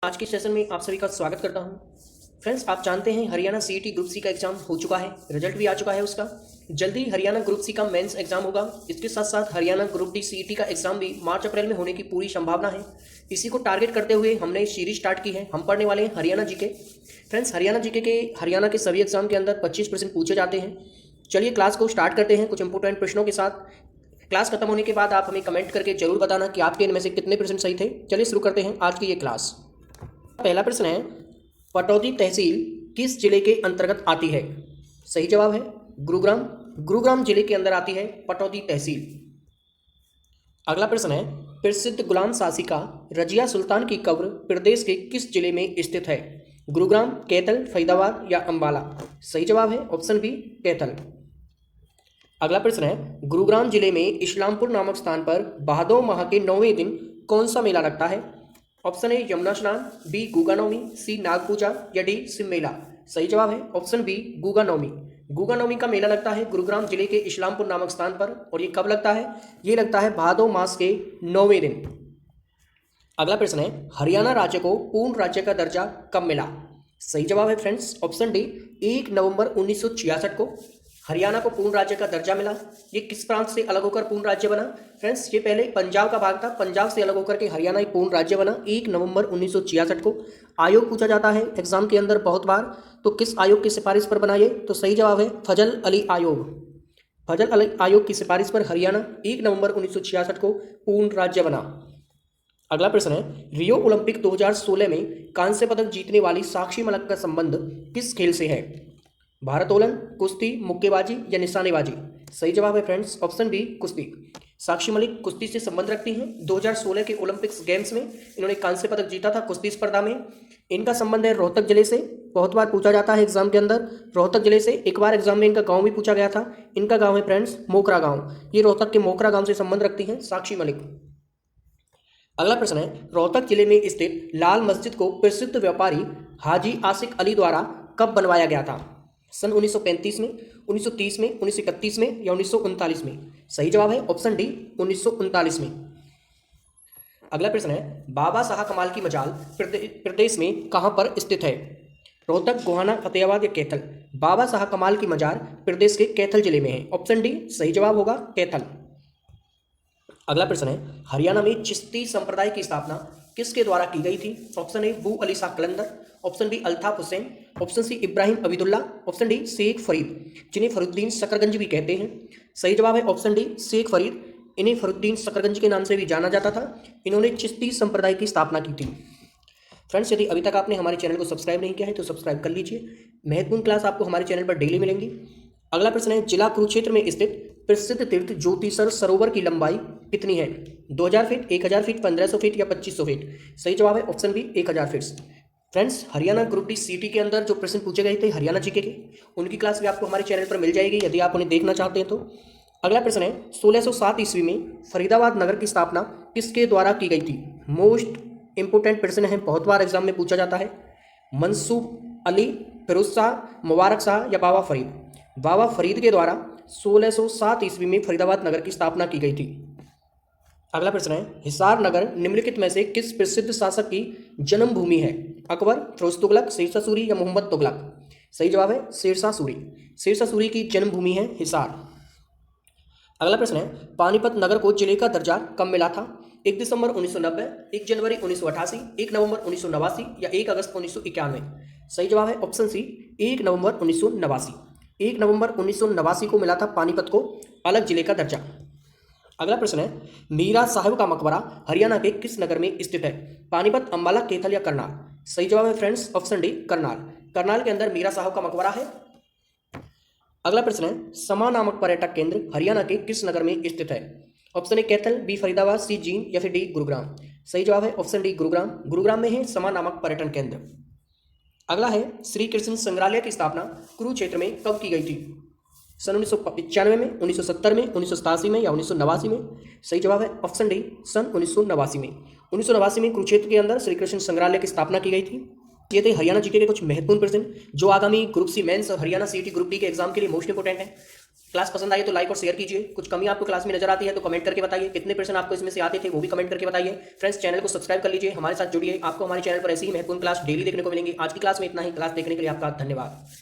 आज के सेशन में आप सभी का स्वागत करता हूं। फ्रेंड्स, आप जानते हैं हरियाणा सीईटी ग्रुप सी का एग्जाम हो चुका है, रिजल्ट भी आ चुका है उसका। जल्दी हरियाणा ग्रुप सी का मेंस एग्जाम होगा। इसके साथ साथ हरियाणा ग्रुप डी सीईटी का एग्जाम भी मार्च अप्रैल में होने की पूरी संभावना है। इसी को टारगेट करते हुए हमने सीरीज स्टार्ट की है। हम पढ़ने वाले हैं Haryana GK. Friends, Haryana GK के हरियाणा के सभी एग्जाम के अंदर 25% पूछे जाते हैं। चलिए क्लास को स्टार्ट करते हैं कुछ इंपोर्टेंट प्रश्नों के साथ। क्लास खत्म होने के बाद आप हमें कमेंट करके जरूर बताना कि आपके इनमें से कितने परसेंट सही थे। चलिए शुरू करते हैं आज की ये क्लास। पहला प्रश्न है, पटौदी तहसील किस जिले के अंतर्गत आती है? सही जवाब है गुरुग्राम। गुरुग्राम जिले के अंदर आती है पटौदी तहसील। अगला प्रश्न है, प्रसिद्ध गुलाम शासिका रजिया सुल्तान की कब्र प्रदेश के किस जिले में स्थित है? गुरुग्राम, कैथल, फरीदाबाद या अंबाला? सही जवाब है ऑप्शन बी कैथल। अगला प्रश्न है, गुरुग्राम जिले में इस्लामपुर नामक स्थान पर भादो माह के 9वें दिन कौन सा मेला लगता है? ऑप्शन ए यमुना स्नान, बी गुगा नवमी, सी नाग पूजा या डी शिव मेला? सही जवाब है ऑप्शन बी गुगा नवमी। गुगा नवमी का मेला लगता है गुरुग्राम जिले के इस्लामपुर नामक स्थान पर, और ये कब लगता है? ये लगता है भादो मास के 9वें दिन। अगला प्रश्न है, हरियाणा राज्य को पूर्ण राज्य का दर्जा कब मिला? सही जवाब है फ्रेंड्स ऑप्शन डी 1 नवंबर 1966 को हरियाणा को पूर्ण राज्य का दर्जा मिला। ये किस प्रांत से अलग होकर पूर्ण राज्य बना? फ्रेंड्स, ये पहले पंजाब का भाग था, पंजाब से अलग होकर के हरियाणा एक पूर्ण राज्य बना 1 नवंबर 1966 को। आयोग पूछा जाता है एग्जाम के अंदर बहुत बार, तो किस आयोग की सिफारिश पर बना ये? तो सही जवाब है फजल अली आयोग। फजल अली आयोग की सिफारिश पर हरियाणा 1 नवंबर 1966 को पूर्ण राज्य बना। अगला प्रश्न है, रियो ओलंपिक 2016 में कांस्य पदक जीतने वाली साक्षी मलिक का संबंध किस खेल से है? भारोत्तोलन, कुश्ती, मुक्केबाजी या निशानेबाजी? सही जवाब है फ्रेंड्स ऑप्शन बी कुश्ती। साक्षी मलिक कुश्ती से संबंध रखती हैं। 2016 के ओलंपिक्स गेम्स में इन्होंने कांस्य पदक जीता था कुश्ती स्पर्धा में। इनका संबंध है रोहतक जिले से, बहुत बार पूछा जाता है एग्जाम के अंदर रोहतक जिले से। एक बार एग्जाम में इनका गांव भी पूछा गया था। इनका गांव है फ्रेंड्स मोकरा गांव। ये रोहतक के मोकरा गांव से संबंध रखती हैं साक्षी मलिक। अगला प्रश्न है, रोहतक जिले में स्थित लाल मस्जिद को प्रसिद्ध व्यापारी हाजी आसिक अली द्वारा कब बनवाया गया था? सन 1935 में, 1930 में, 1931 में या 1939 में? सही जवाब है ऑप्शन डी 1939 में। अगला प्रश्न है, बाबा शाह कमाल की मजाल प्रदेश में कहां पर स्थित है? रोहतक, गोहाना, फतेहाबाद या कैथल? बाबा शाह कमाल की मजार प्रदेश के कैथल जिले में है। ऑप्शन डी सही जवाब होगा कैथल। अगला प्रश्न है, हरियाणा में चिश्ती संप्रदाय की स्थापना किसके द्वारा की गई थी? Option A Bu Ali Shah Qalandar, option B Altaf Hussain, option C Ibrahim Abidullah, option D Sheikh Farid, जिन्हें फरुद्दीन शकरगंज भी कहते हैं। सही जवाब है ऑप्शन डी शेख फरीद। इन्हें फरुद्दीन शकरगंज के नाम से भी जाना जाता था। इन्होंने चिश्ती संप्रदाय की स्थापना की थी। फ्रेंड्स, यदि अभी तक आपने हमारे चैनल को सब्सक्राइब नहीं किया है तो सब्सक्राइब कर लीजिए। महत्वपूर्ण क्लास आपको हमारे चैनल पर डेली मिलेंगी। अगला प्रश्न है, जिला कुरुक्षेत्र में स्थित प्रसिद्ध तीर्थ ज्योतिसर सरोवर की लंबाई कितनी है? 2000 फीट, 1000 फीट, 1500 फीट या 2500 फीट? सही जवाब है option B 1000 feet. Friends, Haryana group D CT के अंदर जो प्रश्न पूछे गए थे हरियाणा जीके के, उनकी क्लास भी आपको हमारे चैनल पर मिल जाएगी यदि आप उन्हें देखना चाहते हैं तो। अगला प्रश्न है, 1607 ईस्वी में फरीदाबाद नगर की स्थापना किसके द्वारा की गई थी? मोस्ट इंपोर्टेंट प्रश्न है, बहुत बार एग्जाम में पूछा जाता है। मंसूब अली, फिरोज शाह, मुबारक शाह या बाबा फरीद? बाबा फरीद के द्वारा 1607 ईस्वी में फरीदाबाद नगर की स्थापना की गई थी। अगला प्रश्न है, हिसार नगर निम्नलिखित में से किस प्रसिद्ध शासक की जन्मभूमि है? अकबर, फिरोज तुगलक, शेरशाह सूरी या मोहम्मद तुगलक? सही जवाब है शेरशाह सूरी। शेरशाह सूरी की जन्मभूमि है हिसार। अगला प्रश्न है, पानीपत नगर को जिले का दर्जा कब मिला था? 1 दिसंबर 1990, 1 जनवरी 1988, 1 नवंबर 1989 या 1 अगस्त 1991? सही जवाब है ऑप्शन सी 1 नवंबर 1989। 1 नवंबर 1989 को मिला था पानीपत को अलग जिले का दर्जा। अगला प्रश्न है, मीरा साहिब का मकबरा हरियाणा के किस नगर में स्थित है? पानीपत, अंबाला, कैथल या करनाल? सही जवाब है friends option D Karnal. Karnal के अंदर मीरा साहिब का मकबरा है। अगला प्रश्न है, समा नामक पर्यटक केंद्र हरियाणा के किस नगर में स्थित है? Option A Kaithal, B Faridabad, C Jind या फिर डी गुरुग्राम? सही जवाब है ऑप्शन डी गुरुग्राम। गुरुग्राम में है समा नामक पर्यटन केंद्र। अगला है, श्री कृष्ण संग्रहालय की स्थापना कुरुक्षेत्र में कब की गई थी? सन 1995 में, 1970 में, 1987 में या 1989 में? सही जवाब है ऑप्शन डी सन 1989 में। 1989 में कुरुक्षेत्र के अंदर श्री कृष्ण संग्रहालय की स्थापना की गई थी। ये थे हरियाणा जीके के कुछ महत्वपूर्ण प्रश्न जो आगामी ग्रुप सी मेंस और हरियाणा सीईटी ग्रुप डी के एग्जाम के लिए मोस्ट इंपोर्टेंट है। क्लास पसंद आई तो लाइक और शेयर कीजिए। कुछ कमी आपको क्लास में नजर आती है तो कमेंट करके बताइए। कितने % आपको इसमें से आते थे वो भी कमेंट करके बताइए। फ्रेंड्स, चैनल को सब्सक्राइब कर लीजिए, हमारे साथ जुड़िए। आपको हमारे चैनल पर ऐसी ही महत्वपूर्ण क्लास डेली देखने को मिलेंगी। आज की क्लास में इतना ही। क्लास देखने के लिए आपका धन्यवाद।